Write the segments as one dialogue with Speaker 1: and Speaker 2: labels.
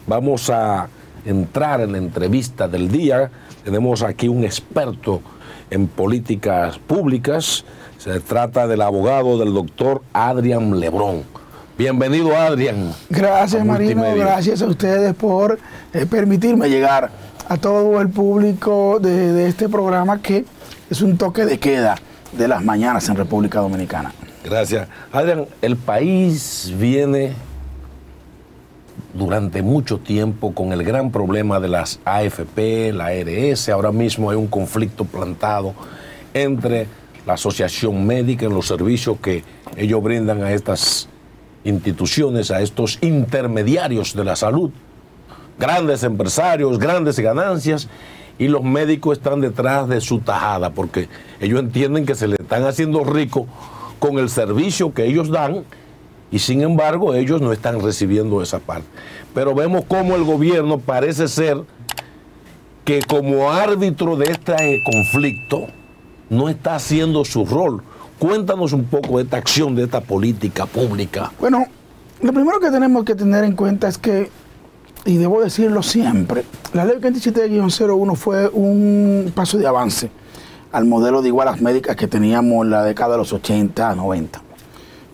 Speaker 1: Vamos a entrar en la entrevista del día. Tenemos aquí un experto en políticas públicas. Se trata del abogado del doctor Adrián Lebrón. Bienvenido, Adrián.
Speaker 2: Gracias, Marino. Gracias a ustedes por permitirme llegar a todo el público de este programa, que es un toque de queda de las mañanas en República Dominicana.
Speaker 1: Gracias. Adrián, el país viene durante mucho tiempo con el gran problema de las AFP, la ARS. Ahora mismo hay un conflicto plantado entre la asociación médica en los servicios que ellos brindan a estas instituciones, a estos intermediarios de la salud, grandes empresarios, grandes ganancias, y los médicos están detrás de su tajada porque ellos entienden que se le están haciendo ricos con el servicio que ellos dan, y sin embargo ellos no están recibiendo esa parte. Pero vemos cómo el gobierno parece ser que como árbitro de este conflicto no está haciendo su rol. Cuéntanos un poco de esta acción, de esta política pública.
Speaker 2: Bueno, lo primero que tenemos que tener en cuenta es que, y debo decirlo siempre, la ley 27-01 fue un paso de avance al modelo de igualas médicas que teníamos en la década de los 80, 90.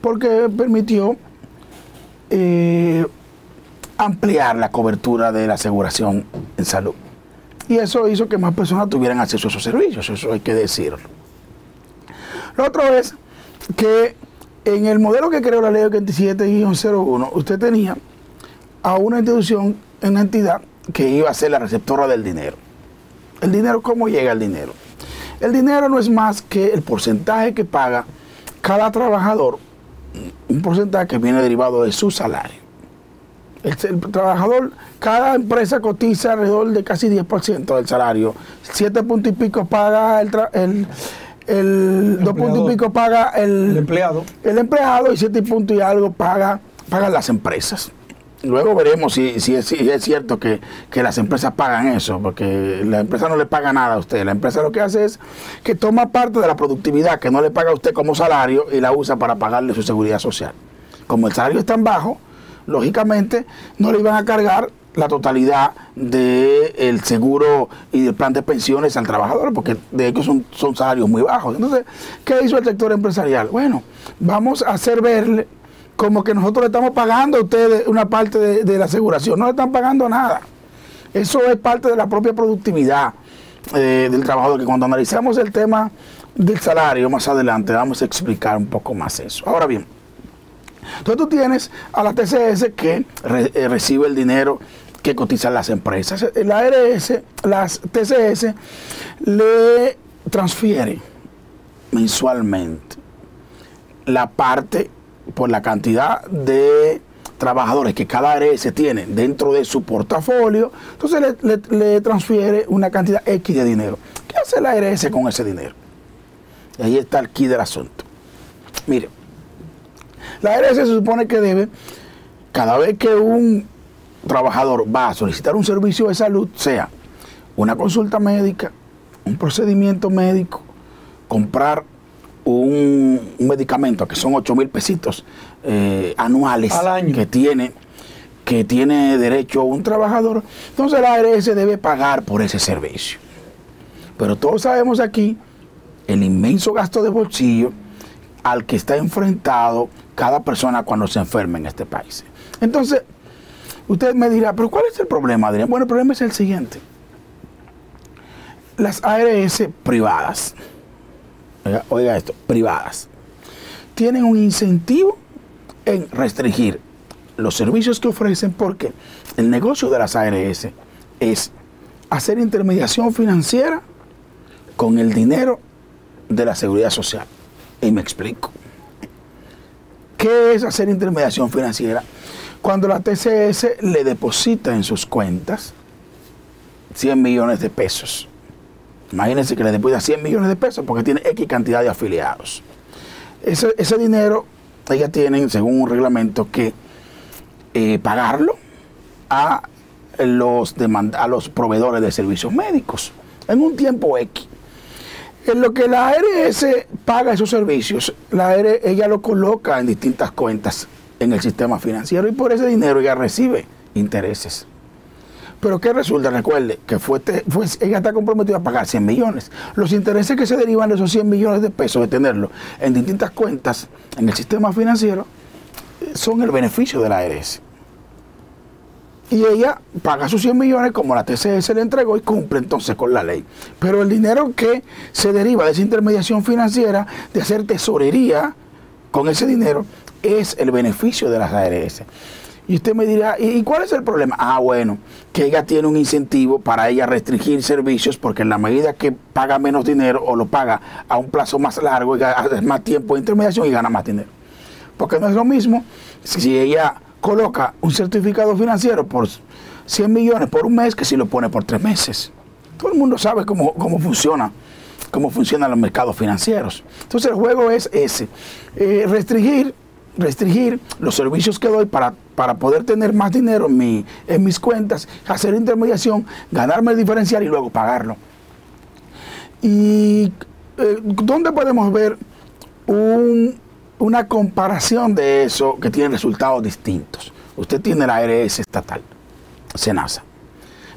Speaker 2: Porque permitió ampliar la cobertura de la aseguración en salud. Y eso hizo que más personas tuvieran acceso a esos servicios, eso hay que decirlo. Lo otro es que en el modelo que creó la ley 27-01, usted tenía a una institución, una entidad que iba a ser la receptora del dinero. ¿El dinero cómo llega el dinero? El dinero no es más que el porcentaje que paga cada trabajador, un porcentaje que viene derivado de su salario. El trabajador, cada empresa cotiza alrededor de casi 10% del salario. 7 puntos y pico paga el 2 puntos y pico paga el empleado. El empleado, y 7 puntos y algo pagan las empresas. Luego veremos si es cierto que las empresas pagan eso, porque la empresa no le paga nada a usted. La empresa lo que hace es que toma parte de la productividad que no le paga a usted como salario y la usa para pagarle su seguridad social. Como el salario es tan bajo, lógicamente no le iban a cargar la totalidad del seguro y del plan de pensiones al trabajador, porque de hecho son salarios muy bajos. Entonces, ¿qué hizo el sector empresarial? Bueno, vamos a hacer verle como que nosotros le estamos pagando a ustedes una parte de la aseguración. No le están pagando nada. Eso es parte de la propia productividad del trabajador, que cuando analizamos el tema del salario más adelante vamos a explicar un poco más eso. Ahora bien, entonces tú tienes a la TCS que recibe el dinero que cotizan las empresas. La ARS, las TCS le transfiere mensualmente la parte por la cantidad de trabajadores que cada ARS tiene dentro de su portafolio. Entonces le transfiere una cantidad X de dinero. ¿Qué hace la ARS con ese dinero? Y ahí está el quid del asunto. Mire, la ARS se supone que debe, cada vez que un trabajador va a solicitar un servicio de salud, sea una consulta médica, un procedimiento médico, comprar un medicamento, que son 8,000 pesitos anuales al año, que tiene derecho un trabajador, entonces la ARS debe pagar por ese servicio. Pero todos sabemos aquí el inmenso gasto de bolsillo al que está enfrentado cada persona cuando se enferma en este país. Entonces, usted me dirá, ¿pero cuál es el problema, Adrián? Bueno, el problema es el siguiente. Las ARS privadas, oiga esto, privadas, tienen un incentivo en restringir los servicios que ofrecen, porque el negocio de las ARS es hacer intermediación financiera con el dinero de la seguridad social. Y me explico. ¿Qué es hacer intermediación financiera? Cuando la TCS le deposita en sus cuentas 100 millones de pesos. Imagínense que le deposita 100 millones de pesos porque tiene X cantidad de afiliados. Ese dinero, ellas tienen, según un reglamento, que pagarlo a los proveedores de servicios médicos en un tiempo X. En lo que la ARS paga esos servicios, ella lo coloca en distintas cuentas en el sistema financiero, y por ese dinero ella recibe intereses. Pero ¿qué resulta? Recuerde que ella está comprometida a pagar 100 millones. Los intereses que se derivan de esos 100 millones de pesos, de tenerlo en distintas cuentas en el sistema financiero, son el beneficio de la ARS. Y ella paga sus 100 millones como la TCS le entregó y cumple entonces con la ley. Pero el dinero que se deriva de esa intermediación financiera, de hacer tesorería con ese dinero, es el beneficio de las ARS. Y usted me dirá, ¿y cuál es el problema? Ah, bueno, que ella tiene un incentivo para ella restringir servicios, porque en la medida que paga menos dinero o lo paga a un plazo más largo, y hace más tiempo de intermediación y gana más dinero. Porque no es lo mismo si ella coloca un certificado financiero por 100 millones por un mes que si lo pone por 3 meses. Todo el mundo sabe cómo funcionan los mercados financieros. Entonces el juego es ese, restringir los servicios que doy para poder tener más dinero en mis cuentas, hacer intermediación, ganarme el diferencial y luego pagarlo. ¿Y dónde podemos ver una comparación de eso que tiene resultados distintos? Usted tiene la ARS estatal, SENASA.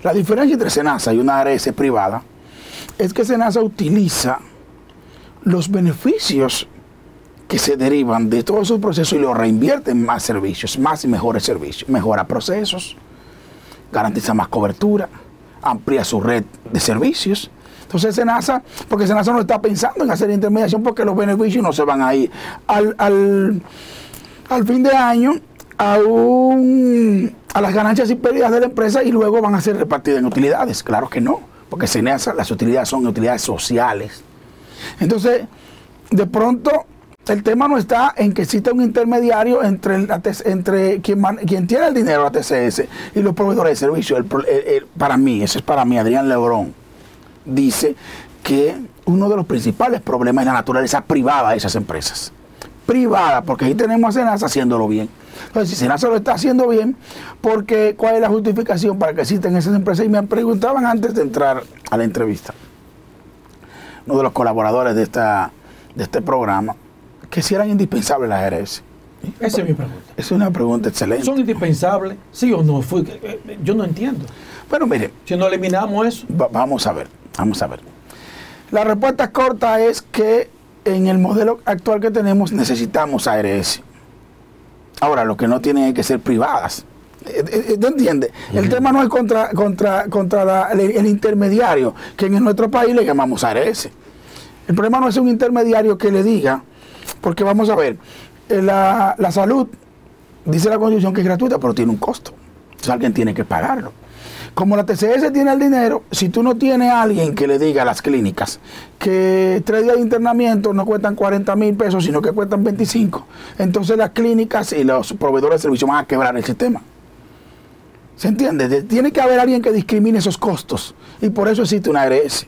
Speaker 2: La diferencia entre SENASA y una ARS privada es que SENASA utiliza los beneficios que se derivan de todos esos procesos y los reinvierte en más servicios, más y mejores servicios. Mejora procesos, garantiza más cobertura, amplía su red de servicios. Entonces SENASA, porque SENASA no está pensando en hacer intermediación porque los beneficios no se van a ir al fin de año a las ganancias y pérdidas de la empresa y luego van a ser repartidas en utilidades. Claro que no, porque SENASA las utilidades son utilidades sociales. Entonces, de pronto, el tema no está en que exista un intermediario entre quien tiene el dinero, la TCS, y los proveedores de servicios. Para mí, eso es para mí, Adrián Lebrón, dice que uno de los principales problemas es la naturaleza privada de esas empresas. Privada, porque ahí tenemos a SENASA haciéndolo bien. Entonces, si SENASA lo está haciendo bien, porque ¿cuál es la justificación para que existen esas empresas? Y me preguntaban antes de entrar a la entrevista, uno de los colaboradores de este programa, que si eran indispensables las ARS.
Speaker 3: Esa es mi pregunta.
Speaker 2: Es una pregunta excelente.
Speaker 3: ¿Son indispensables? ¿Sí o no? Yo no entiendo.
Speaker 2: Bueno, mire.
Speaker 3: Si no eliminamos eso.
Speaker 2: Vamos a ver. La respuesta corta es que en el modelo actual que tenemos necesitamos ARS. Ahora, lo que no tienen es que ser privadas. ¿Te entiendes? El tema no es contra el intermediario, que en nuestro país le llamamos ARS. El problema no es un intermediario que le diga, porque vamos a ver, la salud, dice la Constitución que es gratuita, pero tiene un costo. Entonces alguien tiene que pagarlo. Como la TCS tiene el dinero, si tú no tienes a alguien que le diga a las clínicas que 3 días de internamiento no cuestan 40,000 pesos, sino que cuestan 25, entonces las clínicas y los proveedores de servicios van a quebrar el sistema. ¿Se entiende? Tiene que haber alguien que discrimine esos costos y por eso existe una ARS.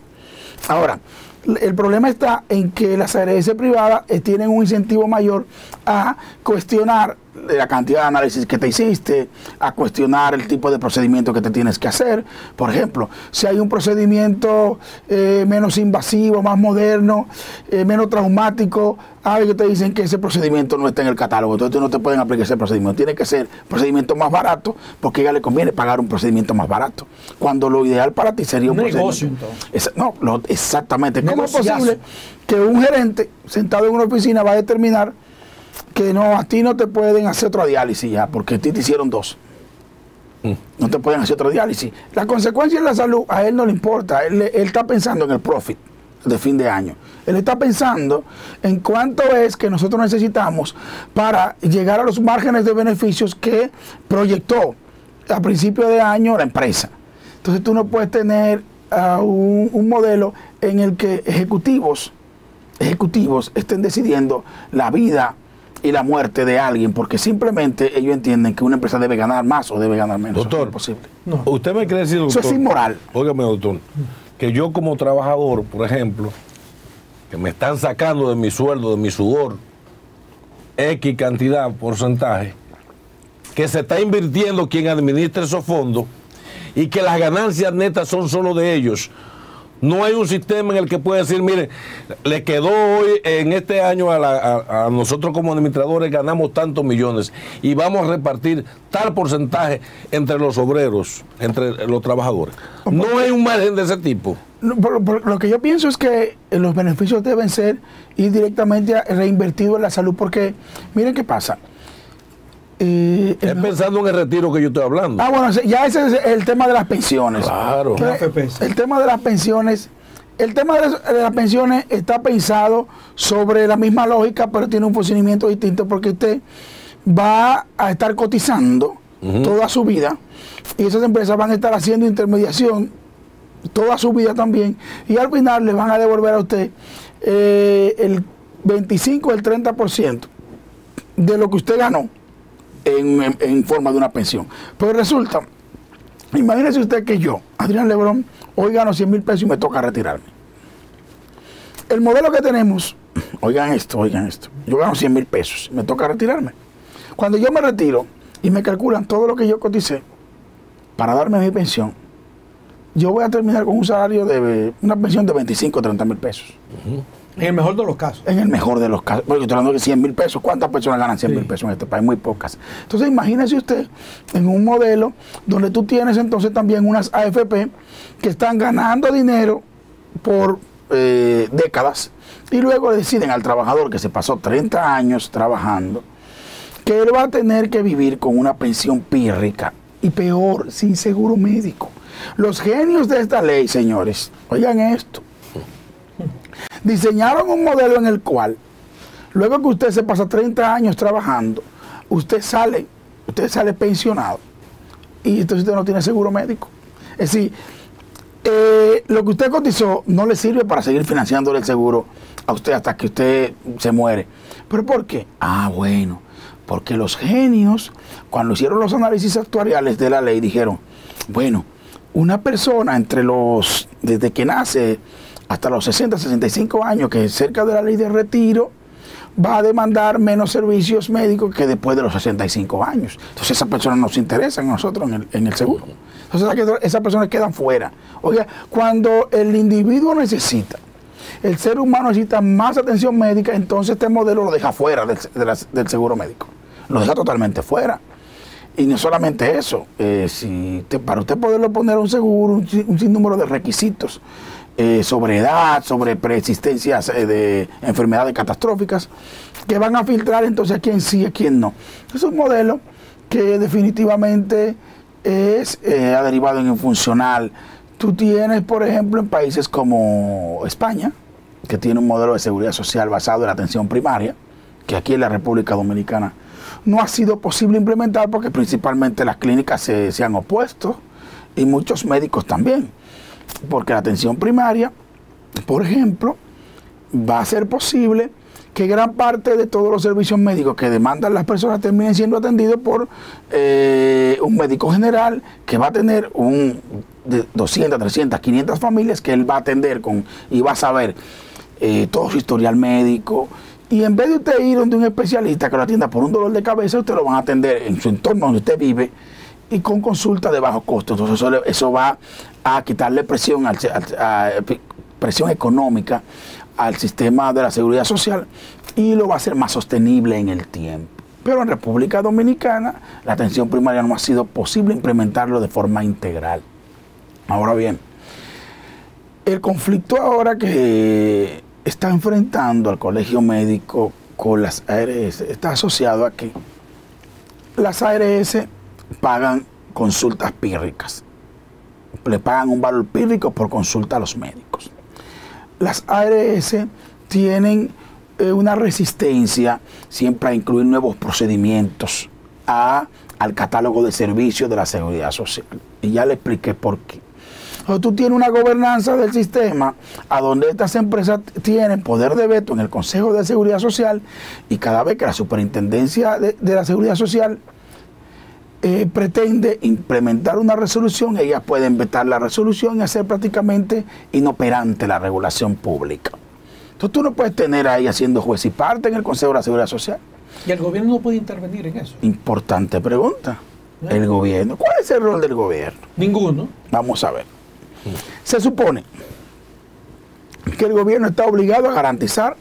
Speaker 2: Ahora, el problema está en que las ARS privadas tienen un incentivo mayor a cuestionar la cantidad de análisis que te hiciste, a cuestionar el tipo de procedimiento que te tienes que hacer. Por ejemplo, si hay un procedimiento menos invasivo, más moderno, menos traumático, hay que te dicen que ese procedimiento no está en el catálogo, entonces no te pueden aplicar ese procedimiento. Tiene que ser procedimiento más barato, porque a ella le conviene pagar un procedimiento más barato, cuando lo ideal para ti sería un
Speaker 3: negocio, entonces.
Speaker 2: Exactamente. ¿Cómo es posible que un gerente sentado en una oficina va a determinar que no, a ti no te pueden hacer otra diálisis ya, porque a ti te hicieron 2? No te pueden hacer otra diálisis. La consecuencia en la salud a él no le importa. Él está pensando en el profit de fin de año. Él está pensando en cuánto es que nosotros necesitamos para llegar a los márgenes de beneficios que proyectó a principio de año la empresa. Entonces tú no puedes tener un modelo en el que ejecutivos estén decidiendo la vida y la muerte de alguien, porque simplemente ellos entienden que una empresa debe ganar más o debe ganar menos.
Speaker 1: Doctor,
Speaker 2: eso es imposible.
Speaker 1: No. Usted me quiere decir, doctor,
Speaker 2: eso es inmoral.
Speaker 1: Óigame, doctor, que yo como trabajador, por ejemplo, que me están sacando de mi sueldo, de mi sudor, X cantidad, porcentaje, que se está invirtiendo quien administra esos fondos y que las ganancias netas son solo de ellos, No hay un sistema en el que pueda decir, mire, le quedó hoy, en este año a nosotros como administradores ganamos tantos millones y vamos a repartir tal porcentaje entre los obreros, entre los trabajadores. No hay un margen de ese tipo.
Speaker 2: Lo que yo pienso es que los beneficios deben ser ir directamente reinvertidos en la salud, porque miren qué pasa.
Speaker 1: Es pensando en el retiro que yo estoy hablando.
Speaker 2: Bueno, ya ese es el tema de las pensiones.
Speaker 1: Claro.
Speaker 2: El tema de las pensiones, de las pensiones está pensado sobre la misma lógica, pero tiene un funcionamiento distinto, porque usted va a estar cotizando toda su vida y esas empresas van a estar haciendo intermediación toda su vida también, y al final le van a devolver a usted el 25 o el 30% de lo que usted ganó en forma de una pensión. Pero resulta, imagínese usted que yo, Adrián Lebrón, hoy gano 100 mil pesos y me toca retirarme. El modelo que tenemos, oigan esto, yo gano 100 mil pesos, me toca retirarme. Cuando yo me retiro y me calculan todo lo que yo coticé para darme mi pensión, yo voy a terminar con un salario de una pensión de 25 o 30 mil pesos.
Speaker 3: En el mejor de los casos.
Speaker 2: En el mejor de los casos. Porque yo estoy hablando de 100 mil pesos. ¿Cuántas personas ganan 100 mil pesos en este país? Muy pocas. Entonces imagínese usted en un modelo donde tú tienes entonces también unas AFP que están ganando dinero por décadas, y luego le deciden al trabajador que se pasó 30 años trabajando que él va a tener que vivir con una pensión pírrica y peor, sin seguro médico. Los genios de esta ley, señores, oigan esto, diseñaron un modelo en el cual, luego que usted se pasa 30 años trabajando, usted sale pensionado, y entonces usted no tiene seguro médico. Es decir, lo que usted cotizó no le sirve para seguir financiándole el seguro a usted hasta que usted se muere. ¿Pero por qué? Bueno, porque los genios, cuando hicieron los análisis actuariales de la ley, dijeron, bueno, una persona desde que nace hasta los 60, 65 años, que es cerca de la ley de retiro, va a demandar menos servicios médicos que después de los 65 años. Entonces esas personas nos interesan a nosotros en el seguro. Entonces esas personas quedan fuera. Oiga, cuando el individuo necesita, el ser humano necesita más atención médica, entonces este modelo lo deja fuera del seguro médico. Lo deja totalmente fuera. Y no solamente eso, para usted poderlo poner a un seguro, un sinnúmero de requisitos sobre edad, sobre preexistencias de enfermedades catastróficas, que van a filtrar entonces a quién sí y a quién no. Es un modelo que definitivamente ha derivado en infuncional. Tú tienes, por ejemplo, en países como España, que tiene un modelo de seguridad social basado en la atención primaria, que aquí en la República Dominicana no ha sido posible implementar porque principalmente las clínicas se han opuesto, y muchos médicos también, porque la atención primaria, por ejemplo, va a ser posible que gran parte de todos los servicios médicos que demandan las personas terminen siendo atendidos por un médico general que va a tener de 200, 300, 500 familias que él va a atender y va a saber todo su historial médico. Y en vez de usted ir donde un especialista que lo atienda por un dolor de cabeza, usted lo van a atender en su entorno donde usted vive y con consulta de bajo costo. Entonces eso va a quitarle presión económica al sistema de la seguridad social y lo va a hacer más sostenible en el tiempo. Pero en República Dominicana la atención primaria no ha sido posible implementarlo de forma integral. Ahora bien, el conflicto ahora que está enfrentando al colegio médico con las ARS está asociado a que las ARS pagan consultas pírricas. Le pagan un valor pírrico por consulta a los médicos. Las ARS tienen una resistencia siempre a incluir nuevos procedimientos al catálogo de servicios de la seguridad social. Y ya le expliqué por qué. O tú tienes una gobernanza del sistema a donde estas empresas tienen poder de veto en el Consejo de Seguridad Social, y cada vez que la Superintendencia de la Seguridad Social pretende implementar una resolución, ellas pueden vetar la resolución y hacer prácticamente inoperante la regulación pública. Entonces tú no puedes tener ahí haciendo juez y parte en el Consejo de la Seguridad Social.
Speaker 3: ¿Y el gobierno no puede intervenir en eso?
Speaker 2: Importante pregunta. El gobierno. ¿Cuál es el rol del gobierno?
Speaker 3: Ninguno.
Speaker 2: Vamos a ver. Se supone que el gobierno está obligado a garantizar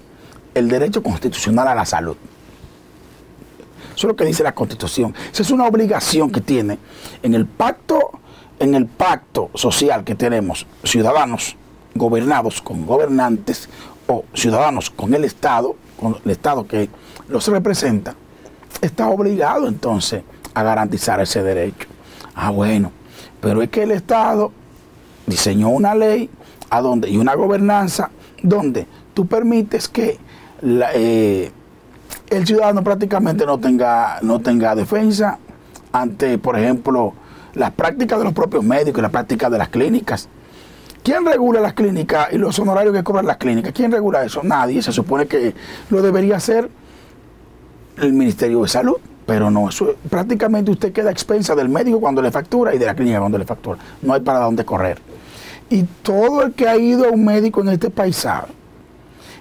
Speaker 2: el derecho constitucional a la salud. Eso es lo que dice la Constitución. Esa es una obligación que tiene en el pacto social que tenemos, ciudadanos gobernados con gobernantes o ciudadanos con el Estado que los representa, está obligado entonces a garantizar ese derecho. Ah, bueno, pero es que el Estado diseñó una ley y una gobernanza donde tú permites que el ciudadano prácticamente no tenga defensa ante, por ejemplo, las prácticas de los propios médicos y las prácticas de las clínicas. ¿Quién regula las clínicas y los honorarios que cobran las clínicas? ¿Quién regula eso? Nadie. Se supone que lo debería hacer el Ministerio de Salud, pero no, eso prácticamente usted queda a expensa del médico cuando le factura y de la clínica cuando le factura. No hay para dónde correr. Y todo el que ha ido a un médico en este país sabe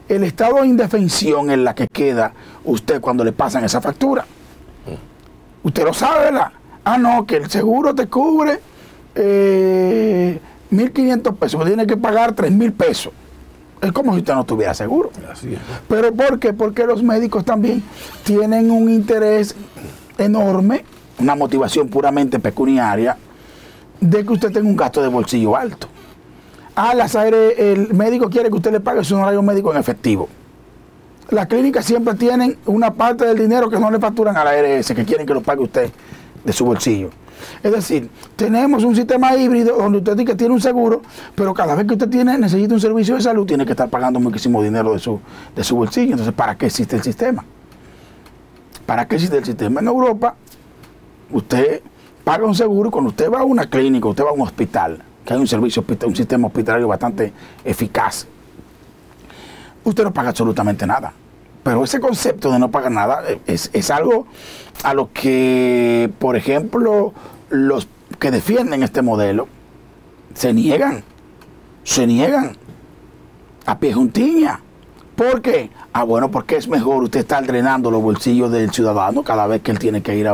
Speaker 2: el estado de indefensión en la que queda usted cuando le pasan esa factura. Usted lo sabe, ¿verdad? Ah, no, que el seguro te cubre 1.500 pesos, pero tiene que pagar 3.000 pesos. Es como si usted no tuviera seguro.
Speaker 1: Así es.
Speaker 2: ¿Pero por qué? Porque los médicos también tienen un interés enorme, una motivación puramente pecuniaria, de que usted tenga un gasto de bolsillo alto. Ah, el médico quiere que usted le pague su honorario médico en efectivo. Las clínicas siempre tienen una parte del dinero que no le facturan a la ARS, que quieren que lo pague usted de su bolsillo. Es decir, tenemos un sistema híbrido donde usted dice que tiene un seguro, pero cada vez que usted necesita un servicio de salud, tiene que estar pagando muchísimo dinero de su bolsillo. Entonces, ¿para qué existe el sistema? ¿Para qué existe el sistema? En Europa, usted paga un seguro y cuando usted va a una clínica, usted va a un hospital, que hay un sistema hospitalario bastante eficaz, usted no paga absolutamente nada. Pero ese concepto de no pagar nada es algo a lo que, por ejemplo, los que defienden este modelo se niegan a pie juntillas. ¿Por qué? Ah, bueno, porque es mejor usted estar drenando los bolsillos del ciudadano cada vez que él tiene que ir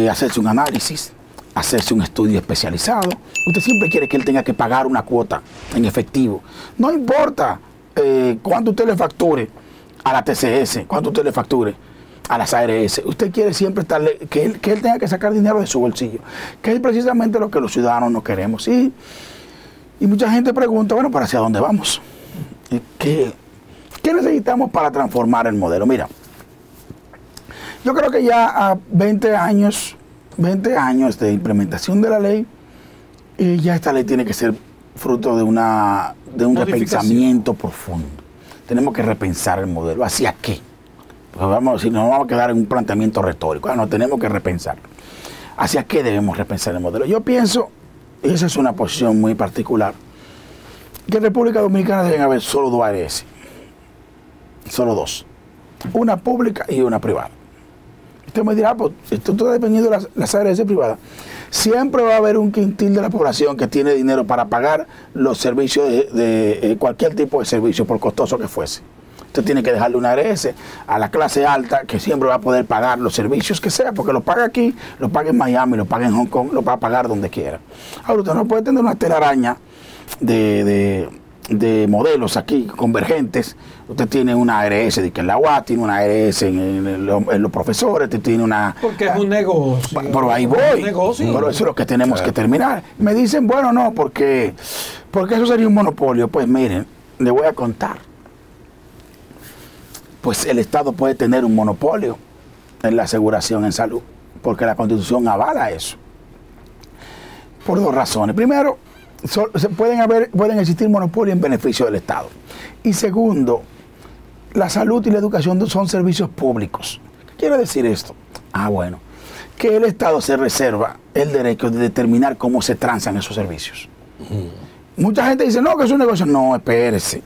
Speaker 2: hacerse un análisis, hacerse un estudio especializado. Usted siempre quiere que él tenga que pagar una cuota en efectivo. No importa cuánto usted le facture a la TCS, cuánto usted le facture a las ARS. Usted quiere siempre que él tenga que sacar dinero de su bolsillo, que es precisamente lo que los ciudadanos no queremos. Y mucha gente pregunta, bueno, ¿para hacia dónde vamos? ¿Qué necesitamos para transformar el modelo? Mira, yo creo que ya a 20 años de implementación de la ley, ya esta ley tiene que ser fruto de un repensamiento profundo. Tenemos que repensar el modelo. ¿Hacia qué? Pues vamos a decir, no vamos a quedar en un planteamiento retórico. No, tenemos que repensar. ¿Hacia qué debemos repensar el modelo? Yo pienso, y esa es una posición muy particular, que en República Dominicana deben haber solo dos ARS. Solo dos. Una pública y una privada. Usted me dirá, pues esto está dependiendo de las ARS privadas. Siempre va a haber un quintil de la población que tiene dinero para pagar los servicios de cualquier tipo de servicio, por costoso que fuese. Usted tiene que dejarle una ARS a la clase alta, que siempre va a poder pagar los servicios que sea, porque lo paga aquí, lo paga en Miami, lo paga en Hong Kong, lo va a pagar donde quiera. Ahora, usted no puede tener una telaraña de modelos aquí convergentes. Usted tiene una ARS de que en la UAS, tiene una ARS en los profesores, usted tiene una...
Speaker 3: Porque es un negocio.
Speaker 2: Pero ahí voy. Pero eso es lo que tenemos que terminar. Me dicen, bueno, no, porque eso sería un monopolio. Pues miren, le voy a contar. Pues el Estado puede tener un monopolio en la aseguración en salud, porque la Constitución avala eso. Por dos razones. Primero, pueden existir monopolios en beneficio del Estado. Y segundo, la salud y la educación son servicios públicos. ¿Qué quiere decir esto? Ah, bueno, que el Estado se reserva el derecho de determinar cómo se transan esos servicios. Mucha gente dice, no, que es un negocio. No, espérese.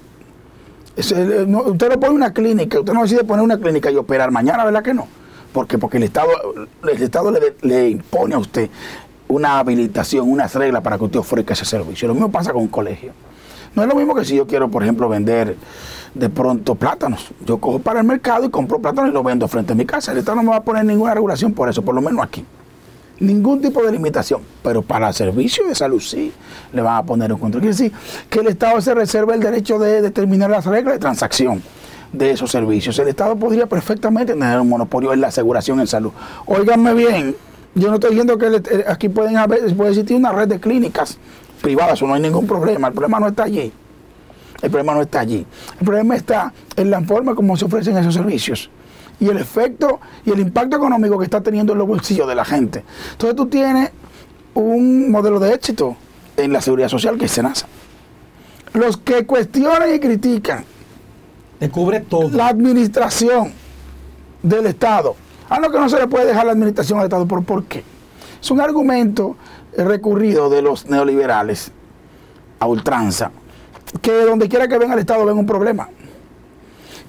Speaker 2: Usted no pone una clínica, usted no decide poner una clínica y operar mañana, ¿verdad que no? Porque el Estado le impone a usted una habilitación, unas reglas para que usted ofrezca ese servicio. Lo mismo pasa con un colegio. No es lo mismo que si yo quiero, por ejemplo, vender de pronto plátanos. Yo cojo para el mercado y compro plátanos y los vendo frente a mi casa. El Estado no me va a poner ninguna regulación por eso, por lo menos aquí. ningún tipo de limitación, pero para el servicio de salud sí le van a poner un control. Quiere decir que el Estado se reserva el derecho de determinar las reglas de transacción de esos servicios. El Estado podría perfectamente tener un monopolio en la aseguración en salud. Óiganme bien, yo no estoy diciendo que aquí puede existir una red de clínicas privadas, eso no hay ningún problema, el problema no está allí. El problema no está allí. El problema está en la forma como se ofrecen esos servicios y el efecto y el impacto económico que está teniendo en los bolsillos de la gente. Entonces tú tienes un modelo de éxito en la seguridad social que es SENASA. Los que cuestionan y critican
Speaker 3: te cubre todo.
Speaker 2: La administración del Estado. A lo que no se le puede dejar la administración al Estado. ¿Por qué? Es un argumento recurrido de los neoliberales a ultranza, que donde quiera que venga el Estado ven un problema.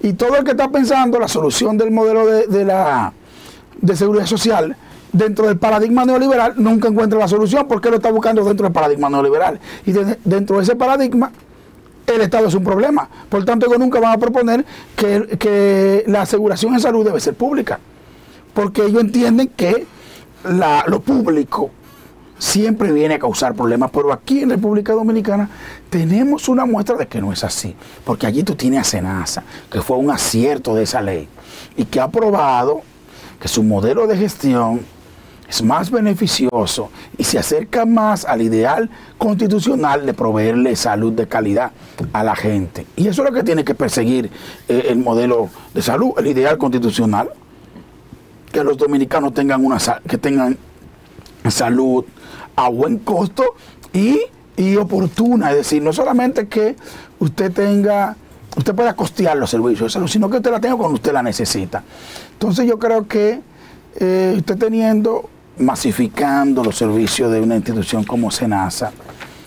Speaker 2: Y todo el que está pensando la solución del modelo de seguridad social dentro del paradigma neoliberal nunca encuentra la solución porque lo está buscando dentro del paradigma neoliberal. Y dentro de ese paradigma el Estado es un problema. Por tanto, ellos nunca van a proponer que la aseguración en salud debe ser pública. Porque ellos entienden que lo público siempre viene a causar problemas. Pero aquí en República Dominicana tenemos una muestra de que no es así. Porque allí tú tienes a SENASA, que fue un acierto de esa ley, y que ha probado que su modelo de gestión es más beneficioso y se acerca más al ideal constitucional de proveerle salud de calidad a la gente. Y eso es lo que tiene que perseguir el modelo de salud, el ideal constitucional. Que los dominicanos tengan salud a buen costo y oportuna. Es decir, no solamente que usted pueda costear los servicios de salud, sino que usted la tenga cuando usted la necesita. Entonces yo creo que usted masificando los servicios de una institución como SENASA,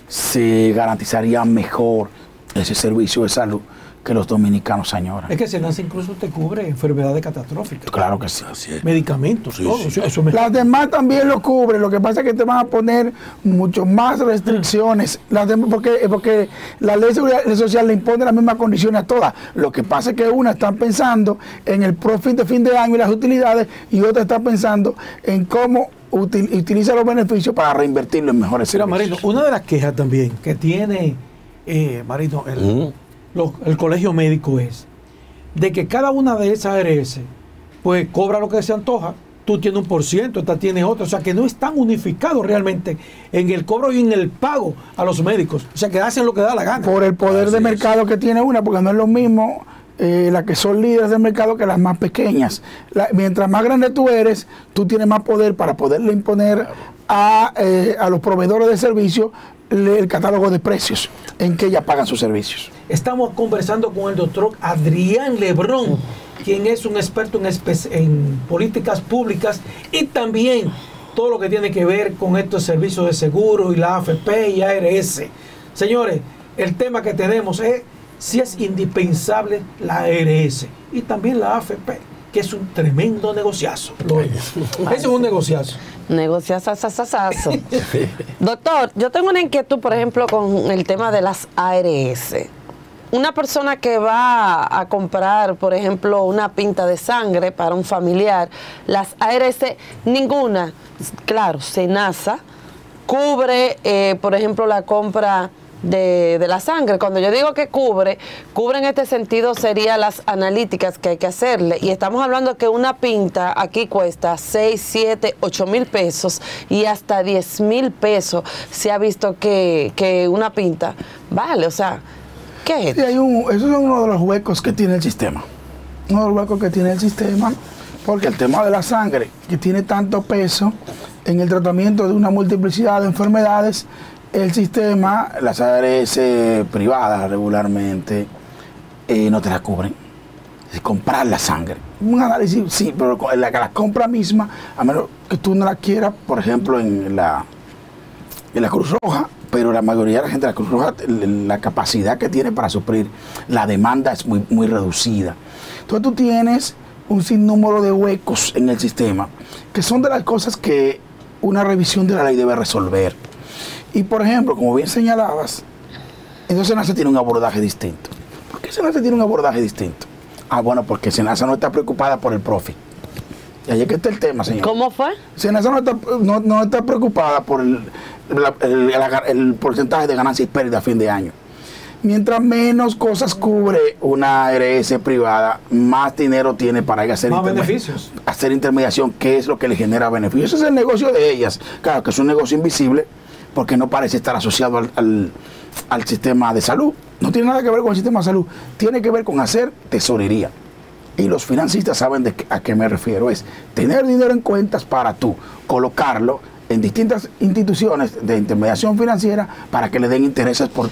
Speaker 2: se garantizaría mejor ese servicio de salud que los dominicanos añoran.
Speaker 3: Es que SENASA incluso te cubre enfermedades catastróficas.
Speaker 2: Claro que sí.
Speaker 3: Medicamentos,
Speaker 1: sí,
Speaker 3: todo.
Speaker 1: Sí.
Speaker 2: Las demás también lo cubren. Lo que pasa es que te van a poner mucho más restricciones. Porque la ley de seguridad social le impone las mismas condiciones a todas. Lo que pasa es que una están pensando en el profit de fin de año y las utilidades, y otra está pensando en cómo utiliza los beneficios para reinvertirlo en mejores servicios.
Speaker 3: Mira, Marino, una de las quejas también que tiene Marino, el colegio médico es de que cada una de esas ARS pues cobra lo que se antoja. Tú tienes 1%, esta tiene otro, o sea que no están unificados realmente en el cobro y en el pago a los médicos, o sea que hacen lo que da la gana.
Speaker 2: Por el poder de mercado que tiene una, porque no es lo mismo las que son líderes del mercado que las más pequeñas. Mientras más grande tú eres, tú tienes más poder para poderle imponer a los proveedores de servicios el catálogo de precios en que ellas pagan sus servicios.
Speaker 3: Estamos conversando con el doctor Adrián Lebrón, quien es un experto en políticas públicas y también todo lo que tiene que ver con estos servicios de seguro y la AFP y ARS. Señores, el tema que tenemos es si es indispensable la ARS y también la AFP, que es un tremendo negociazo. Eso es un negociazo.
Speaker 4: Negociazo. Doctor, yo tengo una inquietud, por ejemplo, con el tema de las ARS. Una persona que va a comprar, por ejemplo, una pinta de sangre para un familiar, las ARS, ninguna, claro, SENASA, cubre, por ejemplo, la compra de la sangre. Cuando yo digo que cubre en este sentido sería las analíticas que hay que hacerle, y estamos hablando que una pinta aquí cuesta 6, 7, 8 mil pesos y hasta 10 mil pesos se ha visto que una pinta vale, o sea, ¿qué es?
Speaker 2: Sí, eso es uno de los huecos que tiene el sistema, porque el tema de la sangre, que tiene tanto peso en el tratamiento de una multiplicidad de enfermedades, el sistema, las ARS privadas regularmente no te la cubren. Es comprar la sangre. Un análisis, sí, pero la compra misma, a menos que tú no la quieras, por ejemplo, en la Cruz Roja, pero la mayoría de la gente de la Cruz Roja, la capacidad que tiene para suplir la demanda es muy, muy reducida. Entonces tú tienes un sinnúmero de huecos en el sistema, que son de las cosas que una revisión de la ley debe resolver. Y por ejemplo, como bien señalabas, entonces SENASA tiene un abordaje distinto. ¿Por qué SENASA tiene un abordaje distinto? Bueno, porque SENASA no está preocupada por el profit. Y ahí es que está el tema, señor.
Speaker 4: ¿Cómo fue?
Speaker 2: SENASA no está preocupada por el porcentaje de ganancia y pérdida a fin de año. Mientras menos cosas cubre una ARS privada, más dinero tiene para ir a hacer,
Speaker 3: beneficios.
Speaker 2: Hacer intermediación, que es lo que le genera beneficios. Ese es el negocio de ellas. Claro que es un negocio invisible porque no parece estar asociado al sistema de salud. No tiene nada que ver con el sistema de salud. Tiene que ver con hacer tesorería. Y los financistas saben a qué me refiero. Es tener dinero en cuentas para tú colocarlo en distintas instituciones de intermediación financiera para que le den intereses por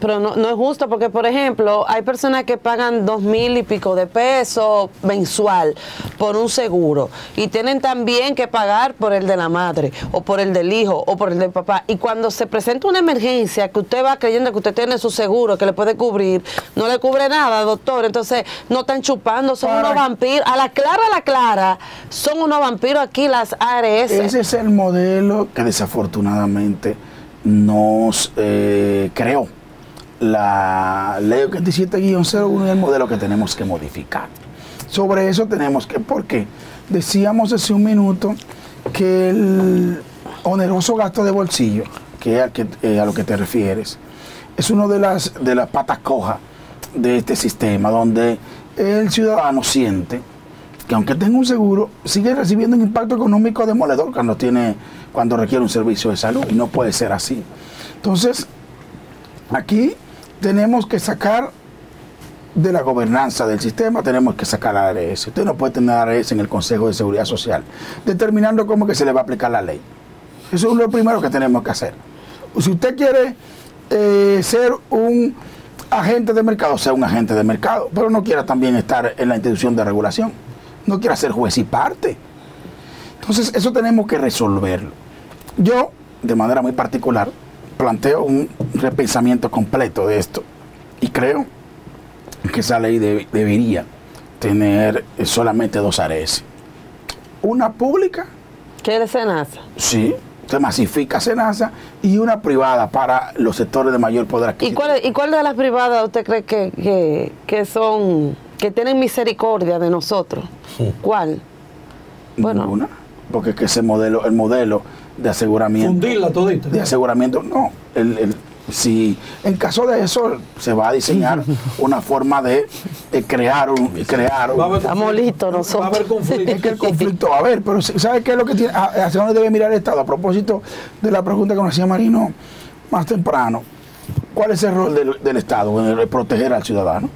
Speaker 4: pero no es justo, porque por ejemplo hay personas que pagan 2,000 y pico de pesos mensual por un seguro y tienen también que pagar por el de la madre o por el del hijo o por el del papá, y cuando se presenta una emergencia que usted va creyendo que usted tiene su seguro que le puede cubrir, no le cubre nada, doctor. Entonces no están chupando, son unos vampiros, a la clara son unos vampiros aquí las ARS.
Speaker 2: Ese es el modelo que desafortunadamente nos creó la ley 87-01 y el modelo que tenemos que modificar. Sobre eso tenemos que, porque decíamos hace un minuto que el oneroso gasto de bolsillo, que es a lo que te refieres, es una de las patas cojas de este sistema, donde el ciudadano siente que aunque tenga un seguro, sigue recibiendo un impacto económico demoledor cuando requiere un servicio de salud, y no puede ser así. Entonces, aquí tenemos que sacar de la gobernanza del sistema, tenemos que sacar la ARS. Usted no puede tener ARS en el Consejo de Seguridad Social, determinando cómo que se le va a aplicar la ley. Eso es lo primero que tenemos que hacer. Si usted quiere ser un agente de mercado, sea un agente de mercado, pero no quiera también estar en la institución de regulación. No quiera ser juez y parte. Entonces, eso tenemos que resolverlo. Yo, de manera muy particular, planteo un repensamiento completo de esto y creo que esa ley debería tener solamente 2 ARS. Una pública.
Speaker 4: ¿Qué es SENASA?
Speaker 2: Sí, se masifica SENASA, y una privada para los sectores de mayor poder adquisitivo.
Speaker 4: ¿Y cuál de las privadas usted cree que son, que tienen misericordia de nosotros? ¿Cuál? Bueno,
Speaker 2: ninguna, porque es que el modelo de aseguramiento.
Speaker 3: Fundirla todita.
Speaker 2: De aseguramiento, no. Si en caso de eso se va a diseñar una forma de crear
Speaker 4: estamos listos nosotros.
Speaker 3: Va a haber conflicto.
Speaker 2: Es que el conflicto va a haber, pero ¿sabe qué es lo que tiene? Hacia dónde debe mirar el Estado. A propósito de la pregunta que nos hacía Marino más temprano, ¿cuál es el rol del Estado en proteger al ciudadano?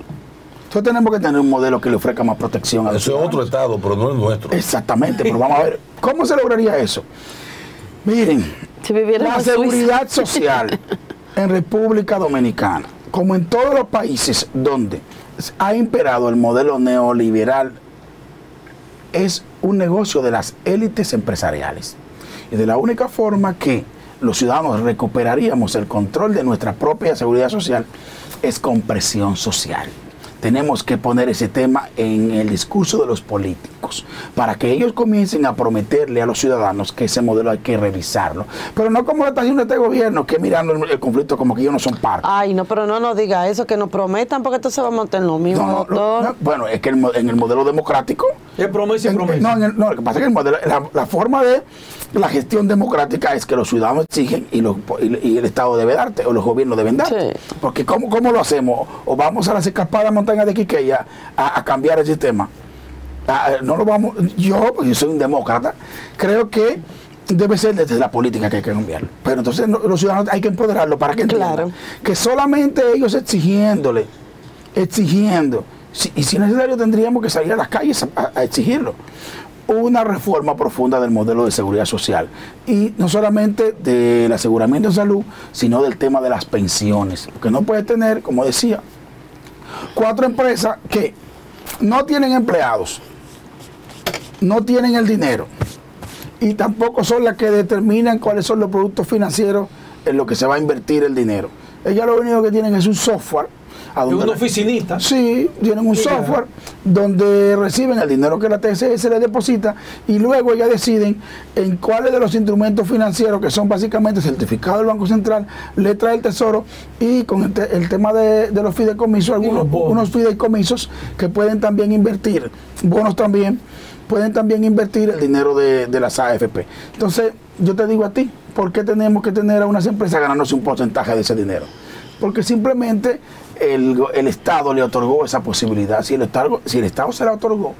Speaker 2: Entonces tenemos que tener un modelo que le ofrezca más protección a los ciudadanos.
Speaker 1: Eso es otro Estado, pero no es nuestro.
Speaker 2: Exactamente, pero vamos a ver, ¿cómo se lograría eso? Miren,
Speaker 4: si
Speaker 2: la seguridad social en República Dominicana, como en todos los países donde ha imperado el modelo neoliberal, es un negocio de las élites empresariales. Y de la única forma que los ciudadanos recuperaríamos el control de nuestra propia seguridad social es con presión social. Tenemos que poner ese tema en el discurso de los políticos para que ellos comiencen a prometerle a los ciudadanos que ese modelo hay que revisarlo. Pero no como lo está haciendo este gobierno, que mirando el conflicto como que ellos no son parte.
Speaker 4: Ay, no, pero no nos diga eso, que nos prometan, porque entonces vamos a montar lo mismo, doctor.
Speaker 2: Bueno, es que en el modelo democrático...
Speaker 3: Es promesa y promesa.
Speaker 2: No, lo que pasa es que el modelo, la forma de la gestión democrática es que los ciudadanos exigen y el Estado debe darte, o los gobiernos deben darte. Sí. Porque ¿cómo lo hacemos? O vamos a las escarpadas montañas de Quiqueya a cambiar el sistema. No lo vamos. Yo soy un demócrata, creo que debe ser desde la política que hay que cambiarlo. Pero entonces los ciudadanos hay que empoderarlo para que entiendan que solamente ellos exigiendo, y si es necesario tendríamos que salir a las calles a exigirlo. Una reforma profunda del modelo de seguridad social, y no solamente del aseguramiento de salud, sino del tema de las pensiones, porque no puede tener, como decía, 4 empresas que no tienen empleados, no tienen el dinero y tampoco son las que determinan cuáles son los productos financieros en los que se va a invertir el dinero. Ellas lo único que tienen es un software.
Speaker 3: ¿Es un oficinista?
Speaker 2: Sí, tienen un software donde reciben el dinero que la TCS les deposita, y luego ellas deciden en cuáles de los instrumentos financieros, que son básicamente certificados del Banco Central, letra del Tesoro, y con el tema de los fideicomisos, unos fideicomisos que pueden también invertir, bonos también, pueden también invertir el dinero de las AFP. Entonces, yo te digo a ti, ¿por qué tenemos que tener a unas empresas ganándose un porcentaje de ese dinero? Porque simplemente el Estado le otorgó esa posibilidad. Si el Estado se la otorgó,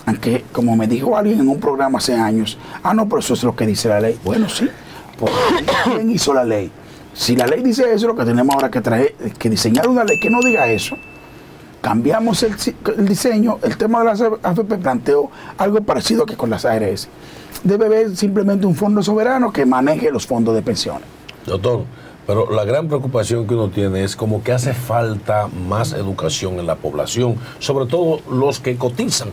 Speaker 2: aunque como me dijo alguien en un programa hace años, no, pero eso es lo que dice la ley. Bueno, sí, porque ¿quién hizo la ley? Si la ley dice eso, lo que tenemos ahora que diseñar una ley que no diga eso. Cambiamos el diseño. El tema de las AFP planteó algo parecido que con las ARS. Debe haber simplemente un fondo soberano que maneje los fondos de pensiones.
Speaker 1: Doctor, pero la gran preocupación que uno tiene es como que hace falta más educación en la población, sobre todo los que cotizan.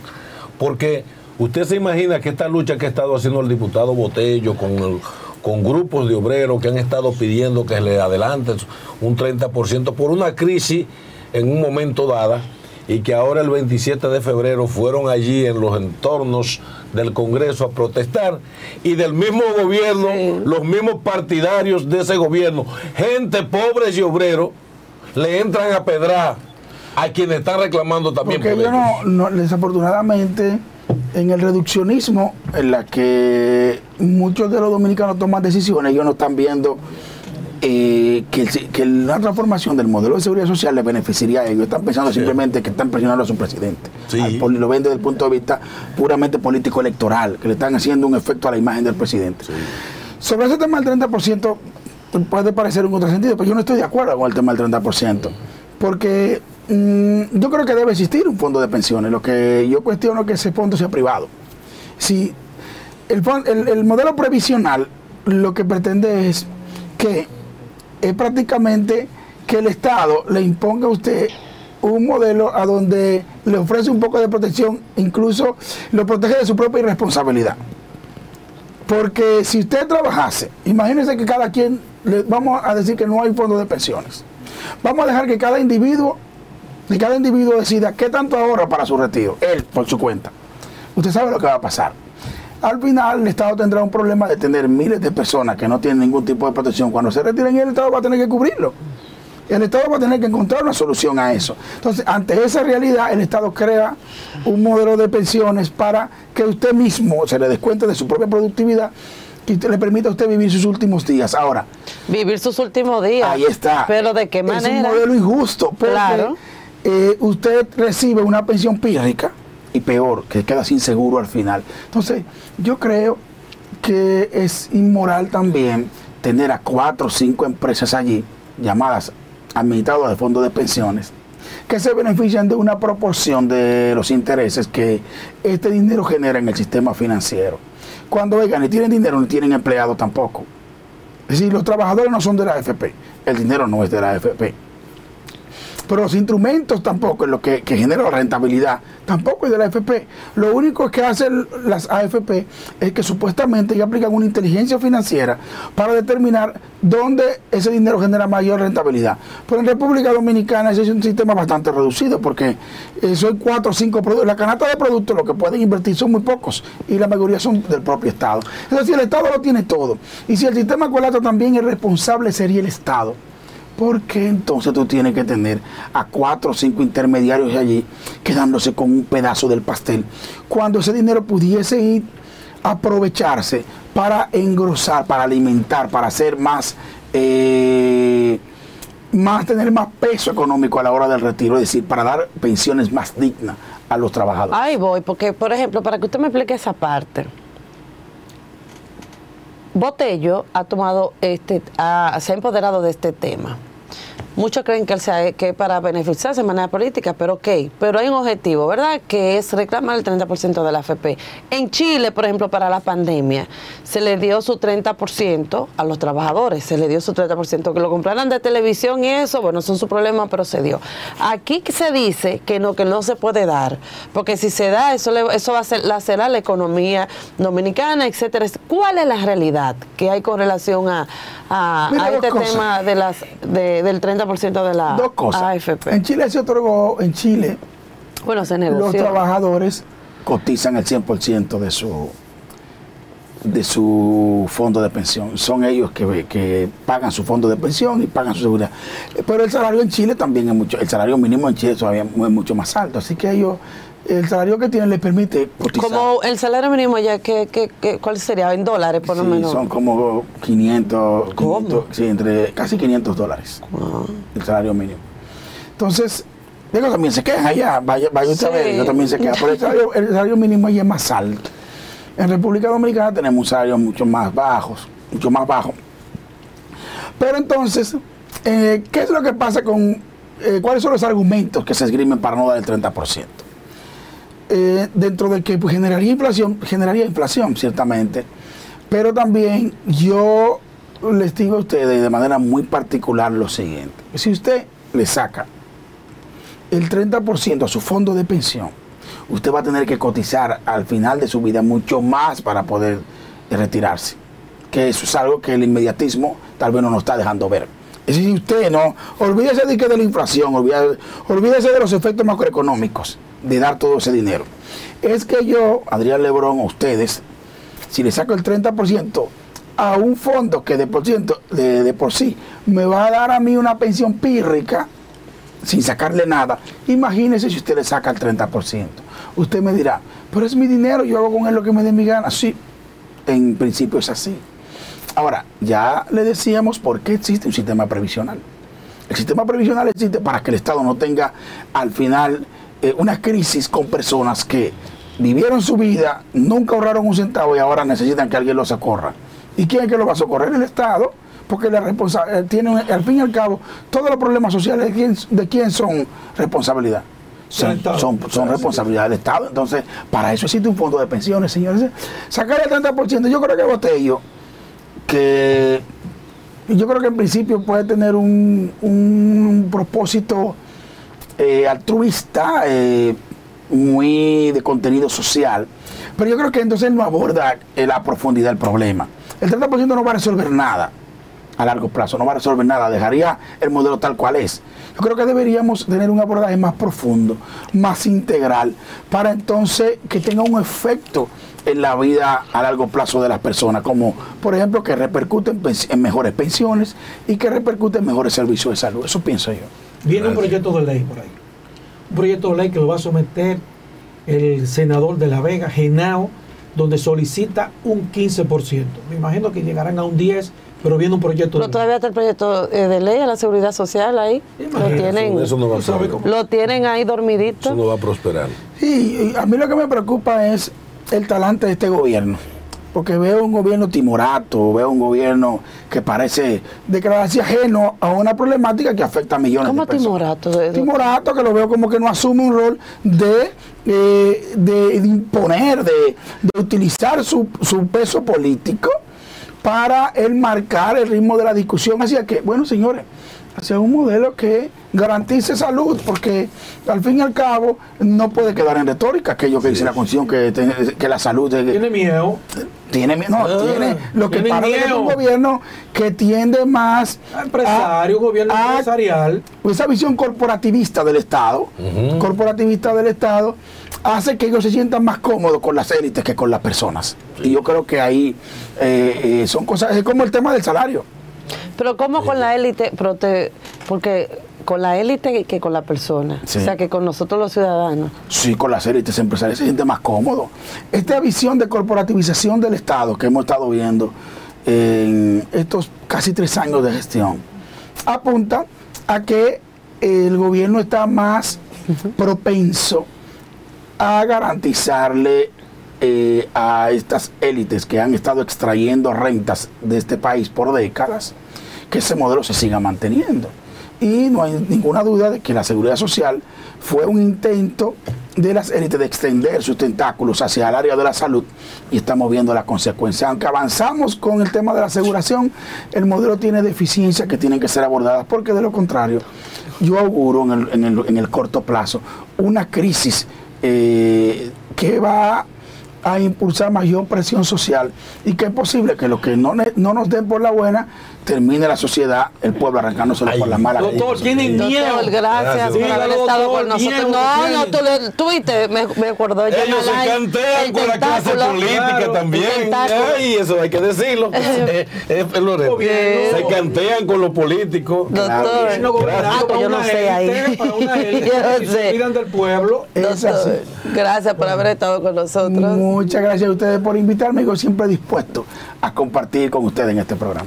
Speaker 1: Porque usted se imagina que esta lucha que ha estado haciendo el diputado Botello con grupos de obreros que han estado pidiendo que le adelanten un 30% por una crisis en un momento dada, y que ahora el 27 de febrero fueron allí en los entornos del Congreso a protestar, y del mismo gobierno, los mismos partidarios de ese gobierno, gente pobres y obreros, le entran a pedrar a quienes están reclamando también.
Speaker 2: Porque ellos desafortunadamente, en el reduccionismo en la que muchos de los dominicanos toman decisiones, ellos no están viendo que la transformación del modelo de seguridad social les beneficiaría a ellos. Están pensando simplemente que están presionando a su presidente.
Speaker 1: Sí.
Speaker 2: Lo ven desde el punto de vista puramente político electoral, que le están haciendo un efecto a la imagen del presidente. Sí. Sobre ese tema del 30%, puede parecer un contrasentido, pero yo no estoy de acuerdo con el tema del 30%, porque yo creo que debe existir un fondo de pensiones. Lo que yo cuestiono es que ese fondo sea privado. Si el modelo previsional lo que pretende es que prácticamente que el Estado le imponga a usted un modelo a donde le ofrece un poco de protección, incluso lo protege de su propia irresponsabilidad. Porque si usted trabajase, imagínense que cada quien, vamos a decir que no hay fondo de pensiones. Vamos a dejar que cada individuo decida qué tanto ahorra para su retiro, él por su cuenta. Usted sabe lo que va a pasar. Al final el Estado tendrá un problema de tener miles de personas que no tienen ningún tipo de protección. Cuando se retiren, el Estado va a tener que cubrirlo. El Estado va a tener que encontrar una solución a eso. Entonces, ante esa realidad, el Estado crea un modelo de pensiones para que usted mismo se le descuente de su propia productividad y le permita a usted vivir sus últimos días. Ahora,
Speaker 4: vivir sus últimos días.
Speaker 2: Ahí está.
Speaker 4: Pero ¿de qué manera?
Speaker 2: Es un modelo injusto, porque
Speaker 4: claro.
Speaker 2: Usted recibe una pensión pírrica y peor, que queda sin seguro al final. Entonces, yo creo que es inmoral también tener a 4 o 5 empresas allí, llamadas administradoras de fondos de pensiones, que se benefician de una proporción de los intereses que este dinero genera en el sistema financiero. Cuando oigan, ni tienen dinero, ni tienen empleados tampoco. Es decir, los trabajadores no son de la AFP, el dinero no es de la AFP. Pero los instrumentos tampoco, es lo que genera la rentabilidad, tampoco es de la AFP. Lo único que hacen las AFP es que supuestamente ya aplican una inteligencia financiera para determinar dónde ese dinero genera mayor rentabilidad. Pero en República Dominicana ese es un sistema bastante reducido, porque son 4 o 5 productos. La canasta de productos, lo que pueden invertir son muy pocos, y la mayoría son del propio Estado. Es decir, el Estado lo tiene todo. Y si el sistema colapsa, también el responsable sería el Estado. ¿Por qué entonces tú tienes que tener a 4 o 5 intermediarios allí quedándose con un pedazo del pastel, cuando ese dinero pudiese ir a aprovecharse para engrosar, para alimentar, para hacer tener más peso económico a la hora del retiro, es decir, para dar pensiones más dignas a los trabajadores?
Speaker 4: Ahí voy, porque, por ejemplo, para que usted me explique esa parte, Botello ha tomado se ha empoderado de este tema. Muchos creen que es para beneficiarse de manera política, pero ok, pero hay un objetivo, ¿verdad? Que es reclamar el 30% de la AFP. En Chile, por ejemplo, para la pandemia, se le dio su 30% a los trabajadores, se le dio su 30%, que lo compraran de televisión y eso, bueno, son su problema, pero se dio. Aquí se dice que no se puede dar, porque si se da, eso va a lacerar la economía dominicana, etcétera. ¿Cuál es la realidad que hay con relación a este tema del 30% de la AFP?
Speaker 2: En Chile se otorgó,
Speaker 4: bueno, se negoció.
Speaker 2: Los trabajadores cotizan el 100% de su fondo de pensión. Son ellos que pagan su fondo de pensión y pagan su seguridad. Pero el salario en Chile también es mucho, el salario mínimo en Chile todavía es mucho más alto. Así que ellos el salario que tienen les permite cotizar.
Speaker 4: Como el salario mínimo ya, ¿cuál sería? En dólares, por lo
Speaker 2: Sí,
Speaker 4: menos.
Speaker 2: son como 500,
Speaker 4: ¿Cómo?
Speaker 2: 500, sí, entre casi $500 el salario mínimo. Entonces, digo, también se quejan allá, vaya usted a ver,
Speaker 4: Sí.
Speaker 2: yo también se queja, pero el salario mínimo allá es más alto. En República Dominicana tenemos un salario mucho más bajo. Pero entonces, ¿qué es lo que pasa con, cuáles son los argumentos que se esgrimen para no dar el 30%? Dentro de que pues, generaría inflación, ciertamente, pero también yo les digo a ustedes de manera muy particular lo siguiente: si usted le saca el 30% a su fondo de pensión, usted va a tener que cotizar al final de su vida mucho más para poder retirarse, que eso es algo que el inmediatismo tal vez no nos está dejando ver. Es decir, usted no, olvídese de la inflación, olvídese de los efectos macroeconómicos de dar todo ese dinero. Es que yo, Adrián Lebrón, a ustedes, si le saco el 30% a un fondo que de por sí me va a dar a mí una pensión pírrica sin sacarle nada, imagínese si usted le saca el 30%. Usted me dirá, pero es mi dinero, yo hago con él lo que me dé mi gana. Sí, en principio es así. Ahora, ya le decíamos por qué existe un sistema previsional. El sistema previsional existe para que el Estado no tenga al final una crisis con personas que vivieron su vida, nunca ahorraron un centavo y ahora necesitan que alguien los socorra. ¿Y quién es que lo va a socorrer? El Estado, porque tiene, al fin y al cabo, todos los problemas sociales de quién son responsabilidad. Son responsabilidad del Estado. Entonces, para eso existe un fondo de pensiones, señores. Sacar el 30%, yo creo que Botello, que yo creo que en principio puede tener un propósito altruista, muy de contenido social, pero yo creo que entonces no aborda la profundidad del problema. El 30% no va a resolver nada a largo plazo, no va a resolver nada, dejaría el modelo tal cual es. Yo creo que deberíamos tener un abordaje más profundo, más integral, para entonces que tenga un efecto en la vida a largo plazo de las personas, como por ejemplo que repercute en mejores pensiones y que repercute en mejores servicios de salud. Eso pienso yo.
Speaker 3: Viene un proyecto de ley por ahí. Un proyecto de ley que lo va a someter el senador de La Vega, Genao, donde solicita un 15%. Me imagino que llegarán a un 10%, pero viene un proyecto
Speaker 4: Pero
Speaker 3: de ley.
Speaker 4: todavía está el proyecto de ley a la seguridad social ahí.
Speaker 1: Eso no va a prosperar.
Speaker 4: Lo tienen ahí dormidito.
Speaker 1: Eso no va a prosperar.
Speaker 2: Sí, a mí lo que me preocupa es el talante de este gobierno, porque veo un gobierno timorato, veo un gobierno que parece declararse ajeno a una problemática que afecta a millones de personas.
Speaker 4: ¿Cómo timorato?
Speaker 2: Timorato, que lo veo como que no asume un rol de imponer, de utilizar su peso político para el marcar el ritmo de la discusión hacia que, bueno, señores, hacia un modelo que garantice salud, porque al fin y al cabo no puede quedar en retórica aquello que dice la Constitución, que la salud
Speaker 3: Tiene miedo.
Speaker 2: tiene lo que para es un gobierno que tiende más
Speaker 3: Empresario, gobierno empresarial.
Speaker 2: Esa visión corporativista del Estado, hace que ellos se sientan más cómodos con las élites que con las personas. Y yo creo que ahí son cosas, es como el tema del salario.
Speaker 4: Pero ¿cómo con la élite? Porque con la élite que con la persona.
Speaker 2: Sí.
Speaker 4: O sea, que con nosotros los ciudadanos.
Speaker 2: Sí, con las élites empresariales se siente más cómodo. Esta visión de corporativización del Estado que hemos estado viendo en estos casi 3 años de gestión apunta a que el gobierno está más propenso a garantizarle a estas élites que han estado extrayendo rentas de este país por décadas, que ese modelo se siga manteniendo. Y no hay ninguna duda de que la seguridad social fue un intento de las élites de extender sus tentáculos hacia el área de la salud, y estamos viendo las consecuencias. Aunque avanzamos con el tema de la aseguración, el modelo tiene deficiencias que tienen que ser abordadas, porque de lo contrario yo auguro en el corto plazo una crisis que va a impulsar mayor presión social y que es posible que los que no nos den por la buena termine la sociedad, el pueblo arrancándose por la mala.
Speaker 3: Doctor, tienen miedo.
Speaker 4: Doctor, gracias por haber estado con nosotros. No, tú viste, me acordó.
Speaker 1: Ellos se cantean con la clase política también. Ay, eso hay que decirlo. Loreto, se cantean con los políticos.
Speaker 4: Doctor, yo no sé ahí.
Speaker 3: Se olvidan del pueblo.
Speaker 4: Doctor, gracias por haber estado con nosotros.
Speaker 2: Muchas gracias a ustedes por invitarme. Yo siempre dispuesto a compartir con ustedes en este programa.